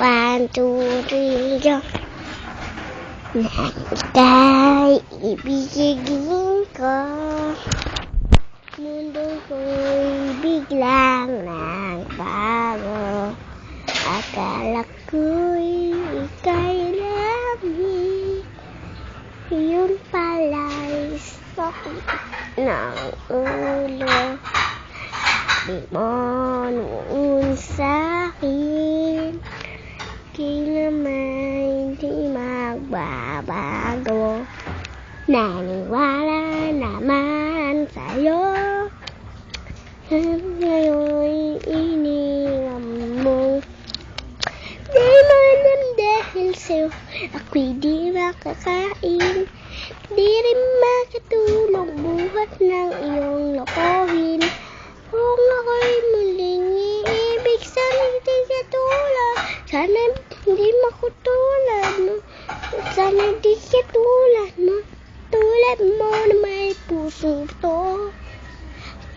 1, 2, 3, go. Na ika'y ibigin ko, mundo ko'y biglang nagbago. Akala ko'y ika'y langit, yun pala'y sakit ng ulo. Di mo noon sa'kin, kailanman di magbabago. Naniwala naman sa'yo, ngayon'y iniwan mo. Di mo alam dahil sa'yo ako'y di makakain, di rin makatulog buhat ng iyong lokohin. Kung ako'y muling iibig, sana di katulad, sana di makutulad mo, sana di katulad mo, tulad mo na may pusong to.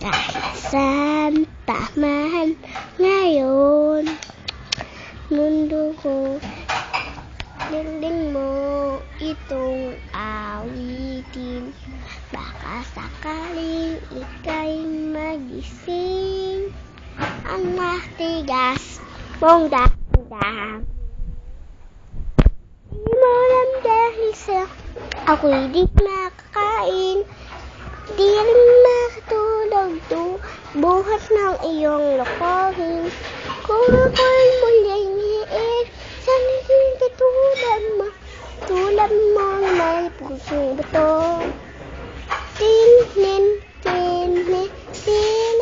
Kahit saan pa man ngayon, mundo ko, dingding mo itong awitin. Baka sakaling ika'y magising, ang matigas mong damdam. Di mo alam dahil sa ako'y di makakain, di rin makatulog buhat ng iyong lokohin. Kung ako'y muling iibig, sana di katulad mo, tulad mo na may pusong bato. Tin, nin, tin, nin, tin,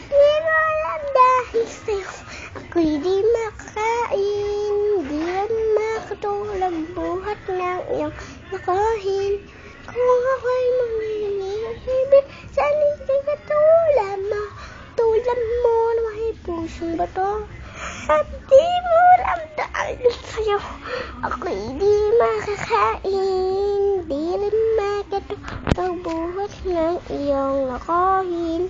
di mo alam dahil sa'yo ako'y di makakain, di rin makatulog buhat ng iyong lokohin. Kung ako'y muling iibig, sana di katulad mo, tulad mo na may pusong bato. At di mo alam dahil sa'yo ako'y di makakain, di rin makatulog buhat ng iyong lokohin.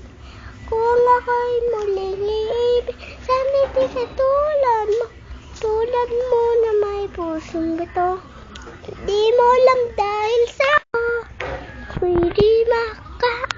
Kung ako'y muling iibig, sana di katulad mo, tulad mo na may pusong bato. Di mo alam dahil sa'yo ako'y di